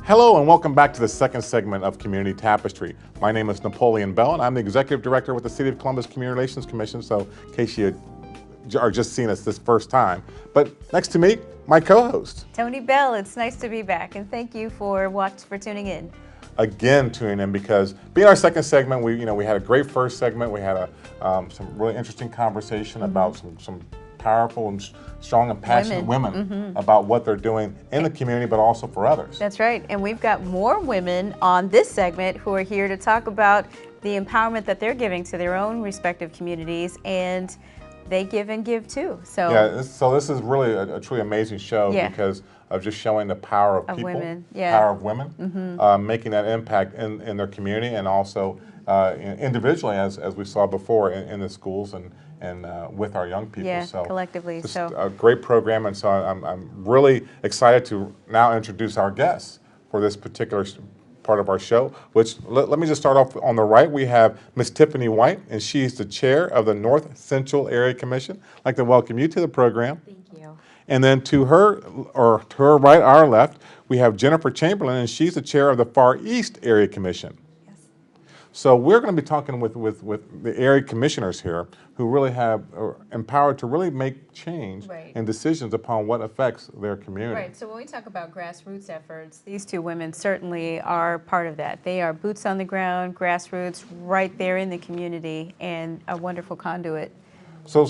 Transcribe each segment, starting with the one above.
Hello and welcome back to the second segment of Community Tapestry. My name is Napoleon Bell and I'm the Executive Director with the City of Columbus Community Relations Commission, so in case you are just seeing us this first time. But next to me, my co-host. Tony Bell, it's nice to be back and thank you for tuning in. Again, tuning in because being our second segment, we had a great first segment. We had some really interesting conversation about some powerful and strong and passionate women about what they're doing in the community, but also for others. That's right, and we've got more women on this segment who are here to talk about the empowerment that they're giving to their own respective communities, and they give and give too. So yeah, so this is really a truly amazing show because of just showing the power of people, women. Power of women, making that impact in their community and also individually, as we saw before, in the schools and with our young people. Yeah, so collectively. Just so a great program, and so I'm really excited to now introduce our guests for this particular part of our show, which let me just start off on the right. We have Ms. Tiffany White, and she's the chair of the North Central Area Commission. I'd like to welcome you to the program. Thank you. And then to her right, our left, we have Jennifer Chamberlain, and she's the chair of the Far East Area Commission. Yes. So we're going to be talking with the area commissioners here who really are empowered to really make change and decisions upon what affects their community. Right, so when we talk about grassroots efforts, these two women certainly are part of that. They are boots on the ground, grassroots, right there in the community, and a wonderful conduit. So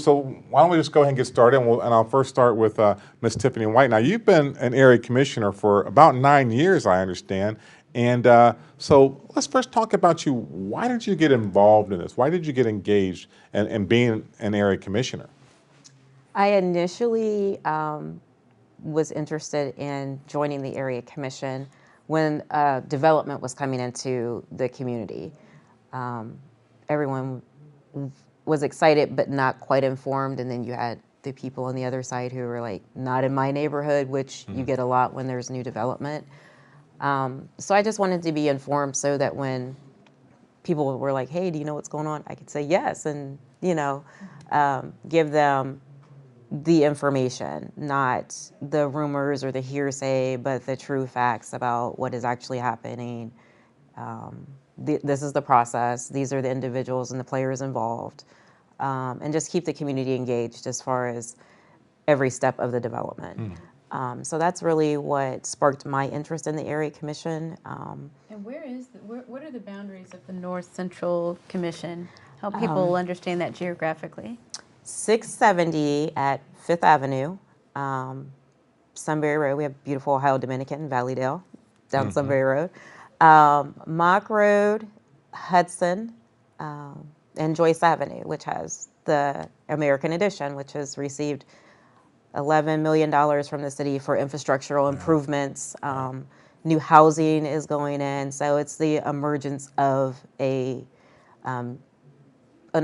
why don't we just go ahead and get started, and I'll first start with Ms. Tiffany White. Now, you've been an area commissioner for about 9 years, I understand, and so let's first talk about you. Why did you get involved in this? Why did you get engaged in being an area commissioner? I initially was interested in joining the area commission when development was coming into the community. Everyone was excited but not quite informed, and then you had the people on the other side who were like, not in my neighborhood, which you get a lot when there's new development. So I just wanted to be informed so that when people were like, hey, do you know what's going on? I could say yes and, give them the information, not the rumors or the hearsay, but the true facts about what is actually happening. This is the process. These are the individuals and the players involved, and just keep the community engaged as far as every step of the development. So that's really what sparked my interest in the area commission. And what are the boundaries of the North Central Commission? Help people understand that geographically. 670 at 5th Avenue, Sunbury Road. We have beautiful Ohio Dominican in Valleydale, down Sunbury Road. Mock Road, Hudson, and Joyce Avenue, which has the American Edition, which has received $11 million from the city for infrastructural improvements. New housing is going in, so it's the emergence of an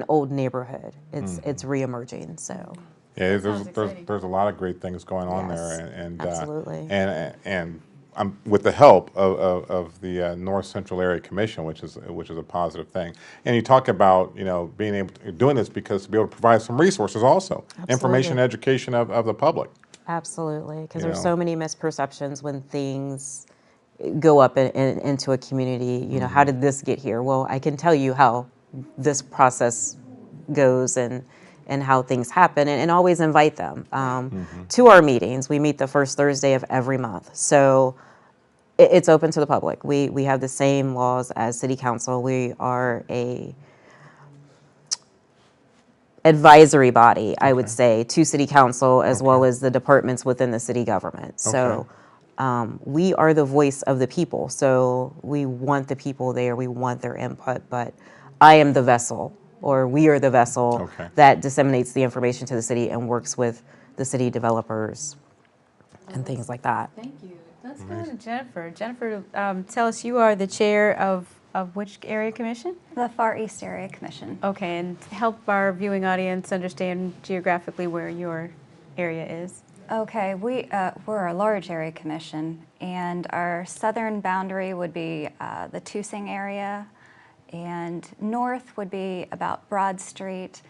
old neighborhood. It's reemerging. So yeah, there's a lot of great things going on there, and absolutely, and with the help of the North Central Area Commission, which is a positive thing. And you talk about being able to doing this because to be able to provide some resources also, information, education of the public. Absolutely, because there's so many misperceptions when things go up into a community. How did this get here? Well, I can tell you how this process goes and how things happen, and always invite them to our meetings. We meet the first Thursday of every month, so it's open to the public. We have the same laws as City Council. We are a advisory body, I would say, to City Council as well as the departments within the city government. So we are the voice of the people. So we want the people there. We want their input, but I am the vessel, or we are the vessel that disseminates the information to the city and works with the city developers and things like that. Thank you. Let's go to Jennifer. Jennifer, tell us, you are the chair of which area commission? The Far East Area Commission. Okay, and help our viewing audience understand geographically where your area is. Okay, we're a large area commission, and our southern boundary would be the Tusing area, and north would be about Broad Street.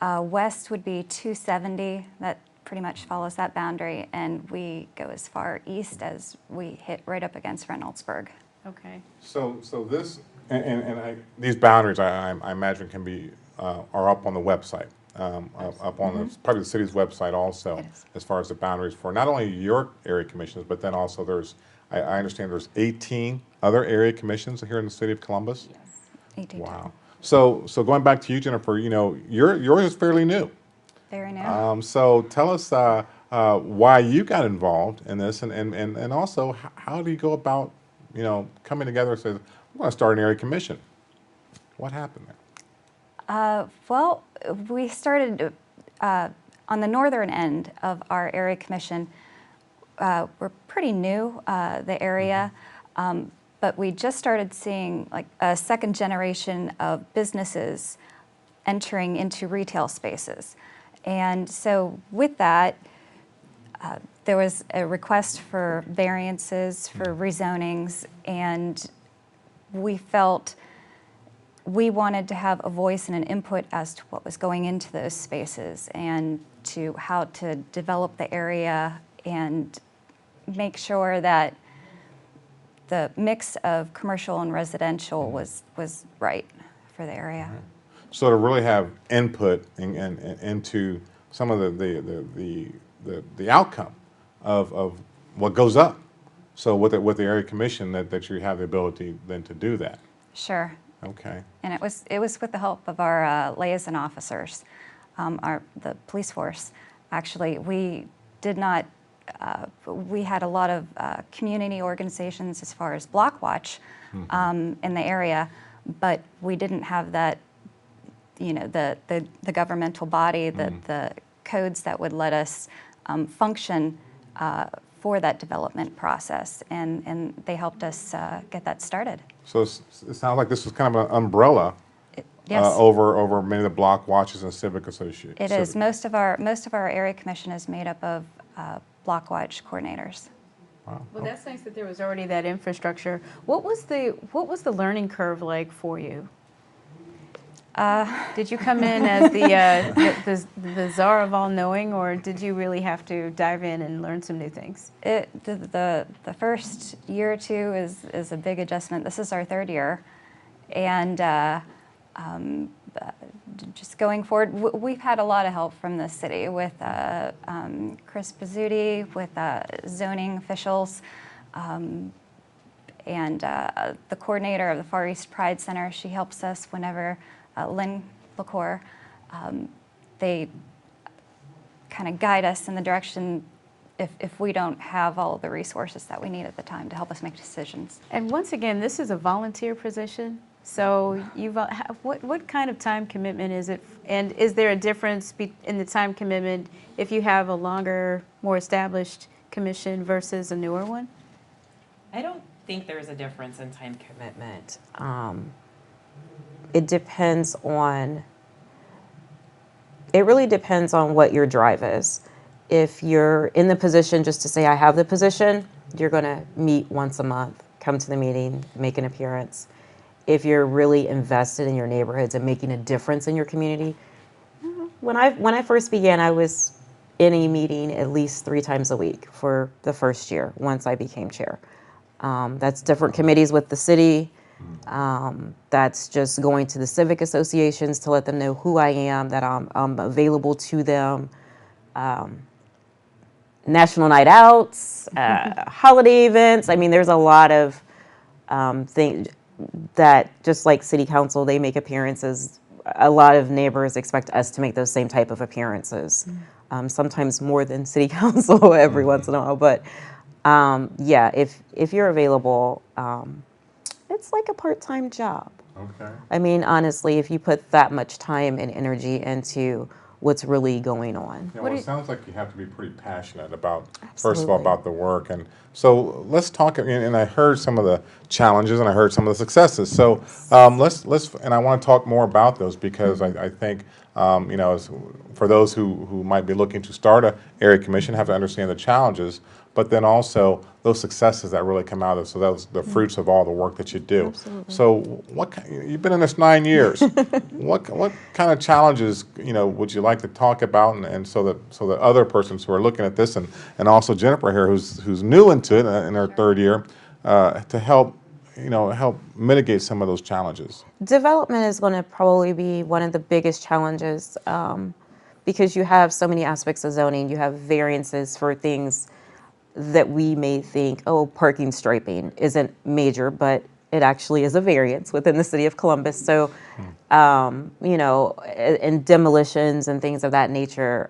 West would be 270. That pretty much follows that boundary, and we go as far east as we hit right up against Reynoldsburg. Okay. So this these boundaries, I imagine, can be are up on the website, up on probably the city's website also, It is. as far as the boundaries for not only your area commissions, but then also there's I understand there's 18 other area commissions here in the city of Columbus. 18 Wow. So going back to you, Jennifer, yours is fairly new. Very new. So tell us why you got involved in this, and also how do you go about, coming together and say, I want to start an area commission. What happened there? Well, we started on the northern end of our area commission. We're pretty new, the area, but we just started seeing like a second generation of businesses entering into retail spaces. And so with that, there was a request for variances, for rezonings, and we felt we wanted to have a voice and an input as to what was going into those spaces and to how to develop the area and make sure that the mix of commercial and residential was right for the area. So to really have input into some of the outcome of what goes up. So with the area commission, that you have the ability then to do that. Sure. Okay. And it was with the help of our liaison officers, the police force. Actually, we did not. We had a lot of community organizations as far as Block Watch in the area, but we didn't have that. The governmental body, the codes that would let us function for that development process, and they helped us get that started. So it sounds like this was kind of an umbrella Yes. over many of the block watches and civic associations. It is. Most of our area commission is made up of Block Watch coordinators. Wow. Well, that's nice that there was already that infrastructure. What was the learning curve like for you? Did you come in as the czar of all knowing, or did you really have to dive in and learn some new things? The first year or two is a big adjustment. This is our third year, and just going forward, we've had a lot of help from the city with Chris Pizzuti, with zoning officials, and the coordinator of the Far East Pride Center. She helps us whenever. Lynn LaCour, they kind of guide us in the direction if we don't have all of the resources that we need at the time to help us make decisions. And once again, this is a volunteer position. So what kind of time commitment is it? And is there a difference in the time commitment if you have a longer, more established commission versus a newer one? I don't think there's a difference in time commitment. It really depends on what your drive is. If you're in the position just to say, I have the position, you're going to meet once a month, come to the meeting, make an appearance. If you're really invested in your neighborhoods and making a difference in your community, when I first began, I was in a meeting at least 3 times a week for the first year, once I became chair. That's different committees with the city. That's just going to the civic associations to let them know who I am, that I'm available to them. National night outs, holiday events. I mean, there's a lot of things that, just like city council, they make appearances. A lot of neighbors expect us to make those same type of appearances, sometimes more than city council every once in a while. But yeah, if you're available, it's like a part-time job. Okay. I mean, honestly, if you put that much time and energy into what's really going on. Yeah, well, it sounds like you have to be pretty passionate about, first of Absolutely. all, about the work. And so let's talk, and I heard some of the challenges and I heard some of the successes. So and I want to talk more about those because I think For those who might be looking to start a area commission, have to understand the challenges, but then also those successes that really come out of it. So those the fruits of all the work that you do. Absolutely. So you've been in this 9 years. what kind of challenges would you like to talk about, and so that other persons who are looking at this, and also Jennifer here, who's new into it in her third year, to help help mitigate some of those challenges. Development is going to probably be one of the biggest challenges because you have so many aspects of zoning. You have variances for things that we may think, oh, parking striping isn't major, but it actually is a variance within the city of Columbus. So, and demolitions and things of that nature,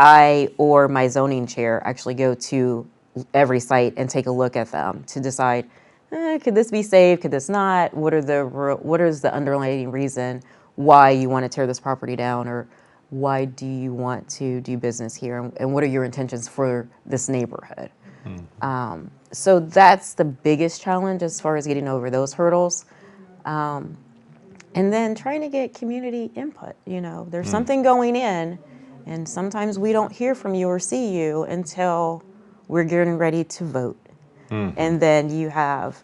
I or my zoning chair actually go to every site and take a look at them to decide, could this be saved? Could this not? What is the underlying reason why you want to tear this property down, or why do you want to do business here, and what are your intentions for this neighborhood? So that's the biggest challenge as far as getting over those hurdles. And then trying to get community input. There's something going in, and sometimes we don't hear from you or see you until we're getting ready to vote. And then you have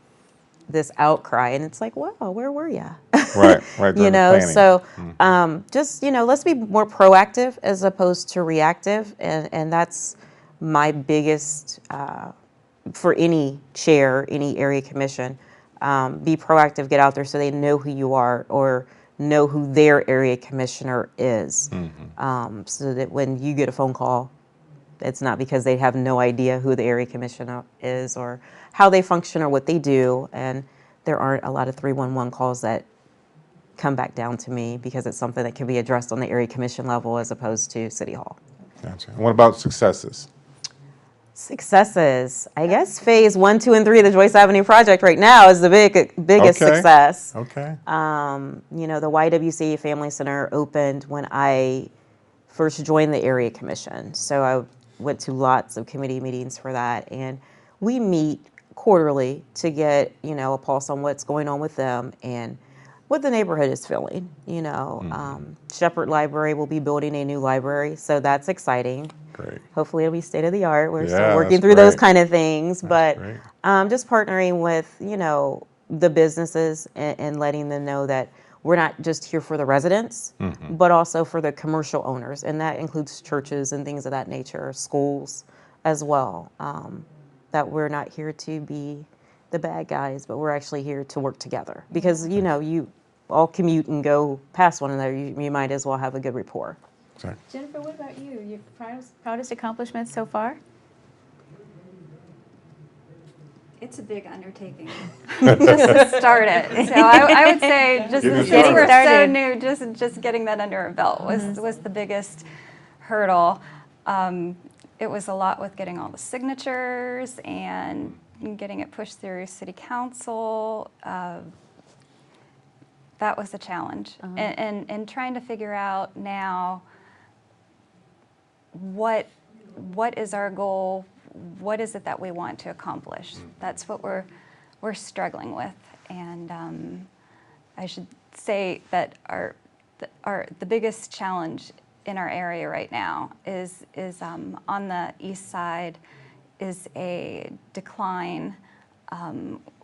this outcry, and it's like, well, where were you? Right. during the planning. So just, let's be more proactive as opposed to reactive. And that's my biggest, for any chair, any area commission, be proactive, get out there so they know who you are or know who their area commissioner is. So that when you get a phone call, it's not because they have no idea who the area commissioner is or how they function or what they do. And there aren't a lot of 311 calls that come back down to me because it's something that can be addressed on the area commission level as opposed to City Hall. Gotcha. And what about successes? Successes. I guess phase 1, 2, and 3 of the Joyce Avenue project right now is the biggest Okay. success. Okay. The YWCA Family Center opened when I first joined the area commission. So I went to lots of committee meetings for that. And we meet quarterly to get, a pulse on what's going on with them and what the neighborhood is feeling. Shepherd Library will be building a new library, so that's exciting. Great. Hopefully it'll be state of the art. We're Yeah, still working that's through those great. kind of things, That's but great. just partnering with, the businesses and letting them know that we're not just here for the residents, but also for the commercial owners, and that includes churches and things of that nature, schools as well. That we're not here to be the bad guys, but we're actually here to work together. Because, you all commute and go past one another, you might as well have a good rapport. Exactly. Jennifer, what about you? Your proudest accomplishment so far? It's a big undertaking just to start it. So I would say just Getting since we're so started. new, just getting that under our belt was the biggest hurdle. It was a lot with getting all the signatures and getting it pushed through city council. That was a challenge. And trying to figure out now what is our goal, what is it that we want to accomplish. That's what we're struggling with. And I should say that the biggest challenge in our area right now is on the east side is a decline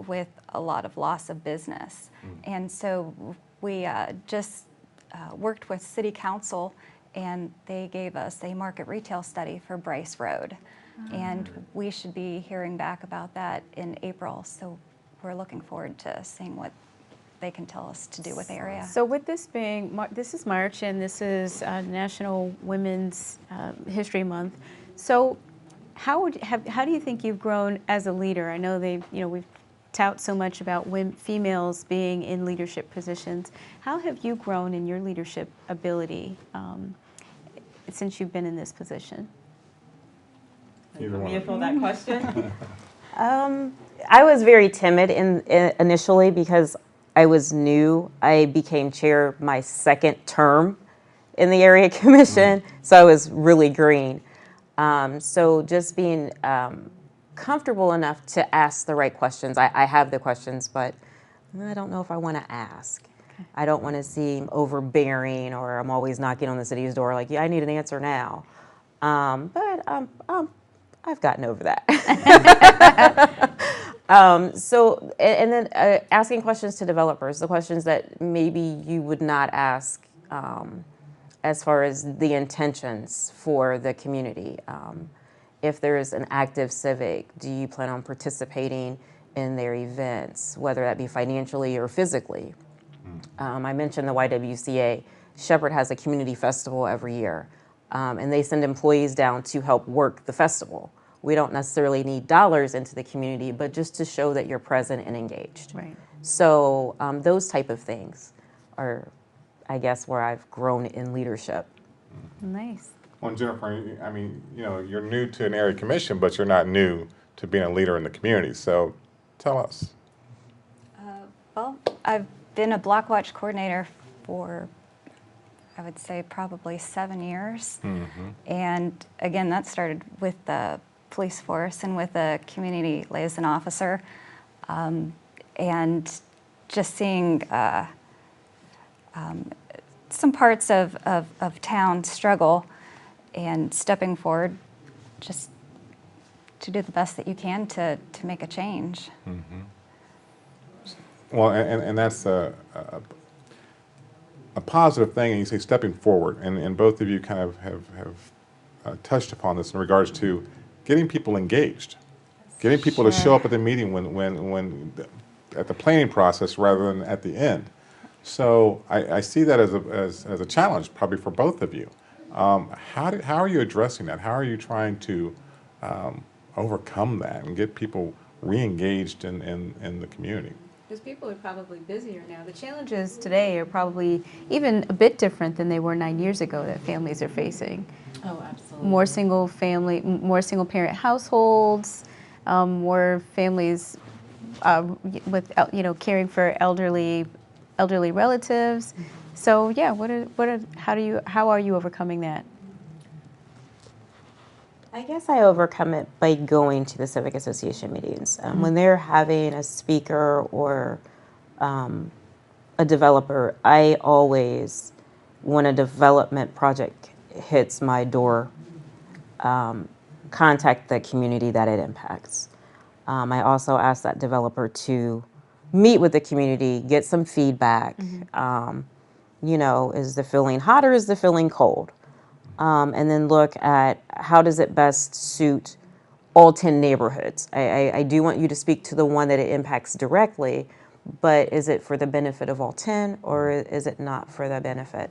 with a lot of loss of business. And so we just worked with City Council, and they gave us a market retail study for Bryce Road. And we should be hearing back about that in April. So we're looking forward to seeing what they can tell us to do with the area. So with this being, this is March, and this is National Women's History Month. So how do you think you've grown as a leader? I know we've tout so much about females being in leadership positions. How have you grown in your leadership ability since you've been in this position? Me fill that question. I was very timid initially because I was new. I became chair my second term in the area commission, so I was really green. So just being comfortable enough to ask the right questions. I have the questions, but I don't know if I want to ask. I don't want to seem overbearing or I'm always knocking on the city's door like, yeah, I need an answer now. But I've gotten over that. And then asking questions to developers, the questions that maybe you would not ask as far as the intentions for the community. If there is an active civic, do you plan on participating in their events, whether that be financially or physically? I mentioned the YWCA. Shepherd has a community festival every year, and they send employees down to help work the festival. We don't necessarily need dollars into the community, but just to show that you're present and engaged. Right. So those type of things are, I guess, where I've grown in leadership. Nice. Well, Jennifer, I mean, you know, you're new to an area commission, but you're not new to being a leader in the community. So tell us. Well, I've been a block watch coordinator for, I would say, probably 7 years. And again, that started with the police force and with a community liaison officer. And just seeing some parts of town struggle and stepping forward just to do the best that you can to make a change. Well, and that's a positive thing, and you say stepping forward, and both of you kind of have touched upon this in regards to getting people engaged, getting people to show up at the meeting when at the planning process rather than at the end. So I see that as a challenge, probably for both of you. How are you addressing that? How are you trying to overcome that and get people re-engaged in the community? Because people are probably busier now. The challenges today are probably even a bit different than they were 9 years ago that families are facing. Oh, absolutely. More single parent households, more families with caring for elderly relatives. So yeah, how are you overcoming that? I guess I overcome it by going to the Civic Association meetings. When they're having a speaker or a developer, I always, when a development project hits my door, contact the community that it impacts. I also ask that developer to meet with the community, get some feedback. Is the feeling hot or is the feeling cold? And then look at how does it best suit all 10 neighborhoods. I do want you to speak to the one that it impacts directly, but is it for the benefit of all 10 or is it not for the benefit?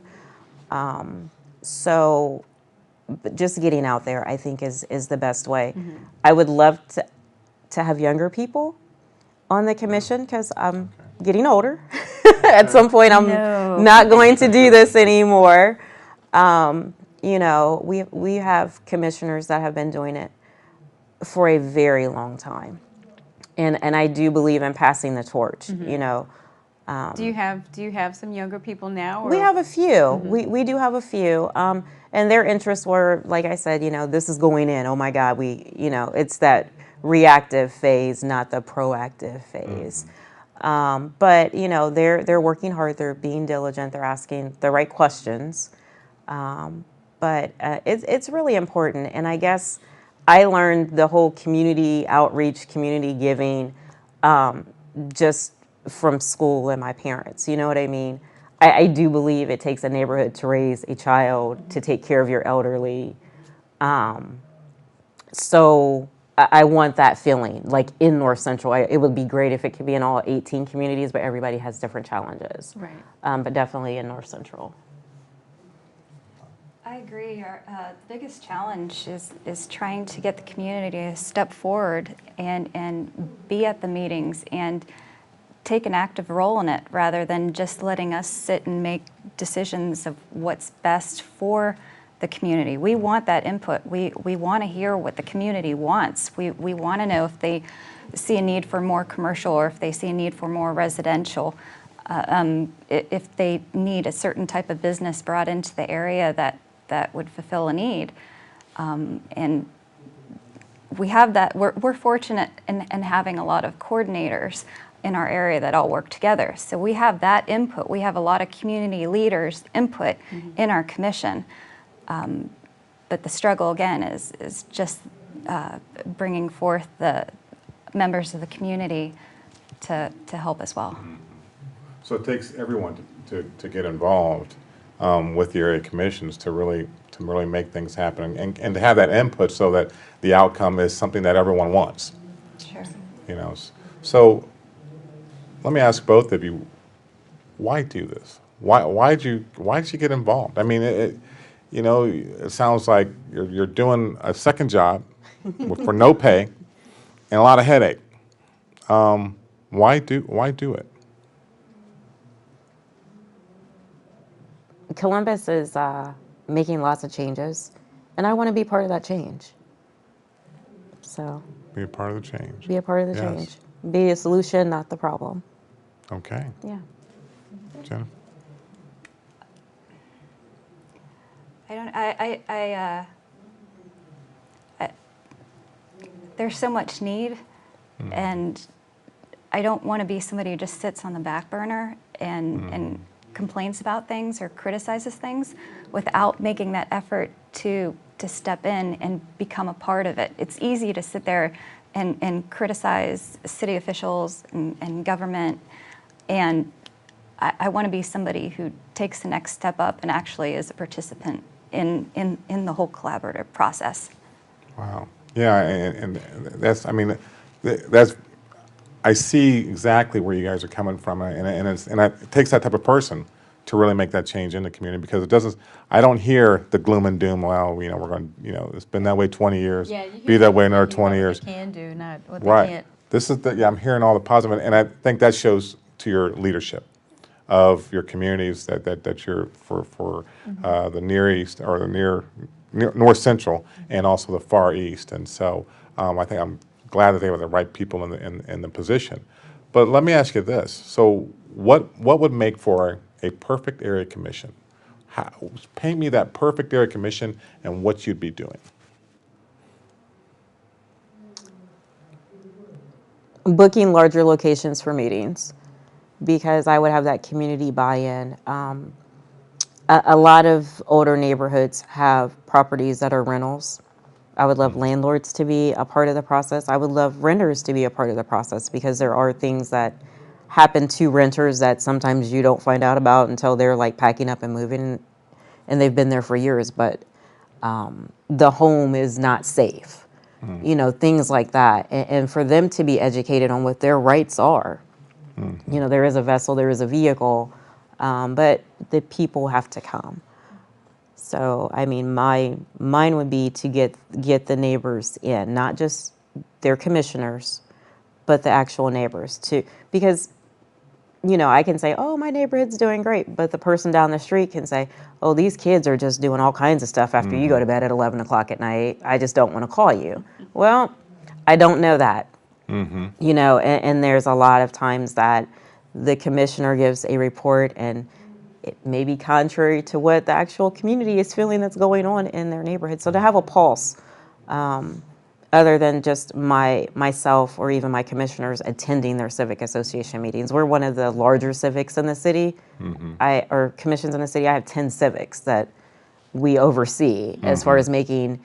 But just getting out there, I think, is the best way. I would love to have younger people on the commission because I'm getting older. At some point, I'm not going to do this anymore. We have commissioners that have been doing it for a very long time, and I do believe in passing the torch. Do you have some younger people now? Or? We have a few. We do have a few, and their interests were, like I said, this is going in. Oh my God, it's that reactive phase, not the proactive phase. But they're working hard. They're being diligent. They're asking the right questions. But it's really important. And I guess I learned the whole community outreach, community giving, just from school and my parents. You know what I mean? I do believe it takes a neighborhood to raise a child, to take care of your elderly. So I want that feeling, like in North Central. It would be great if it could be in all 18 communities, but everybody has different challenges. Right. But definitely in North Central. I agree. Our biggest challenge is trying to get the community to step forward and be at the meetings and take an active role in it rather than just letting us sit and make decisions of what's best for the community. We want that input. We want to hear what the community wants. We want to know if they see a need for more commercial or if they see a need for more residential. If they need a certain type of business brought into the area that would fulfill a need. And we have that, we're fortunate in having a lot of coordinators in our area that all work together. So we have that input. We have a lot of community leaders' input in our commission. But the struggle, again, is just bringing forth the members of the community to help as well. So it takes everyone to get involved with the area commissions to really make things happen and to have that input so that the outcome is something that everyone wants. Sure. You know, so let me ask both of you, why do this? Why did you get involved? I mean, you know, it sounds like you're doing a second job for no pay and a lot of headache. Why do it? Columbus is making lots of changes, and I want to be part of that change. So Be a part of the change. be a part of the Yes. change. Be a solution, not the problem. Okay, Yeah. Jennifer. I don't. There's so much need, and I don't want to be somebody who just sits on the back burner and complains about things or criticizes things without making that effort to step in and become a part of it. It's easy to sit there and criticize city officials and government, and I want to be somebody who takes the next step up and actually is a participant in the whole collaborative process. Wow. Yeah, and that's, I mean, that's, I see exactly where you guys are coming from, and it takes that type of person to really make that change in the community, because it doesn't, I don't hear the gloom and doom, well, you know, we're going, you know, it's been that way 20 years, be that way another 20 years. What they can do, not what Right. they can't. This is yeah, I'm hearing all the positive, and I think that shows to your leadership of your communities that you're for the Near East or the near North Central and also the Far East. And so I think I'm glad that they were the right people in the position. But let me ask you this. So what would make for a perfect area commission? Paint me that perfect area commission and what you'd be doing. Booking larger locations for meetings, because I would have that community buy-in. A lot of older neighborhoods have properties that are rentals. I would love landlords to be a part of the process. I would love renters to be a part of the process, because there are things that happen to renters that sometimes you don't find out about until they're like packing up and moving, and they've been there for years, but the home is not safe. You know, things like that. And for them to be educated on what their rights are. You know, there is a vessel, there is a vehicle, but the people have to come. So, I mean, mine would be to get the neighbors in, not just their commissioners, but the actual neighbors too. Because, you know, I can say, oh, my neighborhood's doing great, but the person down the street can say, oh, these kids are just doing all kinds of stuff after you go to bed at 11 o'clock at night. I just don't want to call you. Well, I don't know that. You know, and there's a lot of times that the commissioner gives a report and it may be contrary to what the actual community is feeling that's going on in their neighborhood. So to have a pulse, other than just myself or even my commissioners attending their civic association meetings. We're one of the larger civics in the city, or commissions in the city. I have 10 civics that we oversee as far as making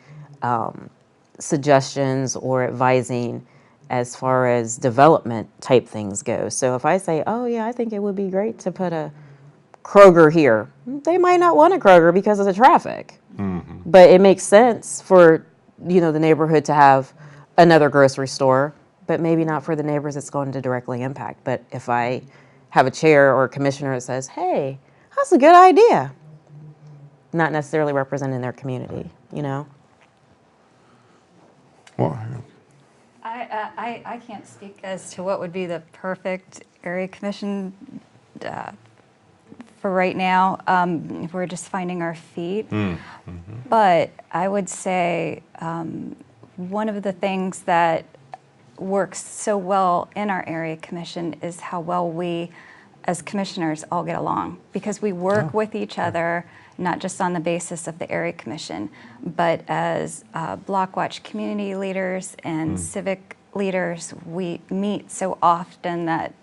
suggestions or advising as far as development type things go. So if I say, oh yeah, I think it would be great to put a Kroger here, they might not want a Kroger because of the traffic. But it makes sense for, you know, the neighborhood to have another grocery store, but maybe not for the neighbors it's going to directly impact. But if I have a chair or a commissioner that says, hey, that's a good idea, not necessarily representing their community, you know? Well, I can't speak as to what would be the perfect area commission for right now. If we're just finding our feet. But I would say one of the things that works so well in our area commission is how well we as commissioners all get along, because we work with each other not just on the basis of the area commission, but as block watch community leaders and civic leaders. We meet so often that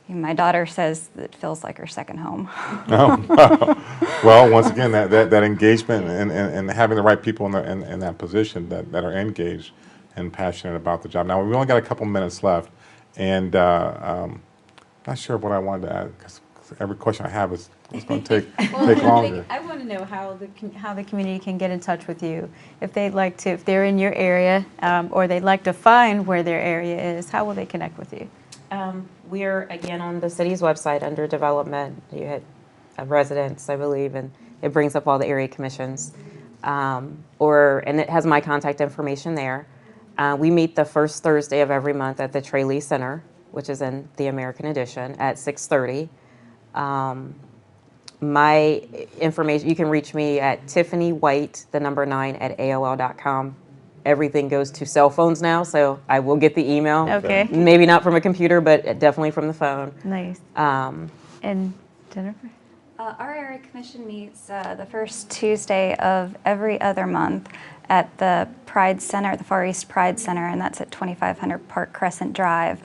my daughter says it feels like her second home. Well, once again, that engagement and having the right people in that position that are engaged and passionate about the job. Now, we only got a couple minutes left, and not sure what I wanted to add, because every question I have is going to take longer. I want to know how the community can get in touch with you if they'd like to, if they're in your area, or they'd like to find where their area is. How will they connect with you? We're, again, on the city's website under development. You hit residents, I believe, and it brings up all the area commissions. And it has my contact information there. We meet the first Thursday of every month at the Trey Lee Center, which is in the American Edition, at 6:30. My information, you can reach me at Tiffany White, the number 9, at AOL.com. Everything goes to cell phones now, so I will get the email. Okay. Maybe not from a computer, but definitely from the phone. Nice. And Jennifer? Our area commission meets the first Tuesday of every other month at the Pride Center, the Far East Pride Center, and that's at 2500 Park Crescent Drive.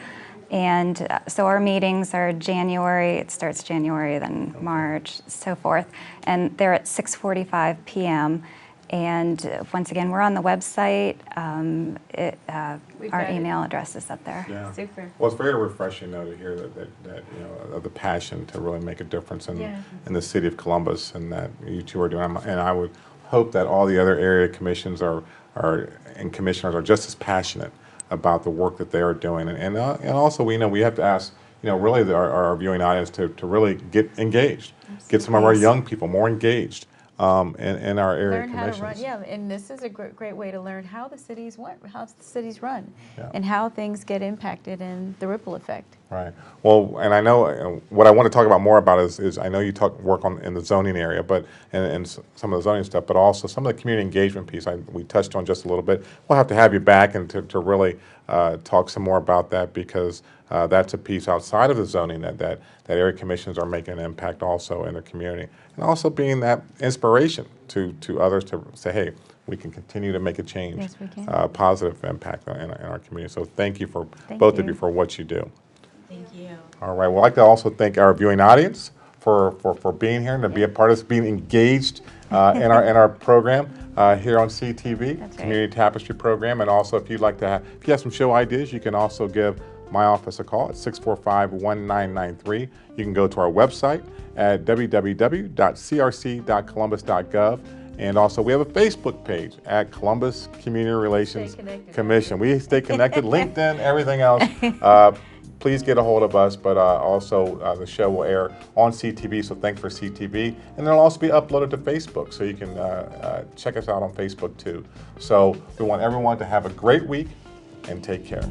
And so our meetings are January, it starts January, then March, so forth. And they're at 6:45 p.m. And once again, we're on the website. Our email address is up there. Yeah. Super. Well, it's very refreshing, though, to hear that you know, of the passion to really make a difference in the city of Columbus, and that you two are doing. And I would hope that all the other area commissions and commissioners are just as passionate about the work that they are doing. And also, we have to ask, really our viewing audience to really get engaged, get some of our young people more engaged in our area Learn how commissions. to run, yeah, and this is a great way to learn how the cities run, Yeah. and how things get impacted and the ripple effect. Right. Well, and I know what I want to talk about more about is I know you work in the zoning area, but and some of the zoning stuff, but also some of the community engagement piece we touched on just a little bit. We'll have to have you back and to really talk some more about that, because that's a piece outside of the zoning that area commissions are making an impact also in their community, and also being that inspiration to others to say, hey, we can continue to make a change, Yes, we can. positive impact in our community. So thank you for both of you for what you do. Thank you. All right. Well, I'd like to also thank our viewing audience for being here and to be a part of this, being engaged in our program here on CTV, That's right. Community Tapestry Program. And also, if you have some show ideas, you can also give my office a call at 645-1993. You can go to our website at www.crc.columbus.gov. And also, we have a Facebook page at Columbus Community Relations Stay connected. Commission. We stay connected, LinkedIn, everything else. Please get a hold of us, but also the show will air on CTV, so thanks for CTV. And it'll also be uploaded to Facebook, so you can check us out on Facebook too. So we want everyone to have a great week and take care.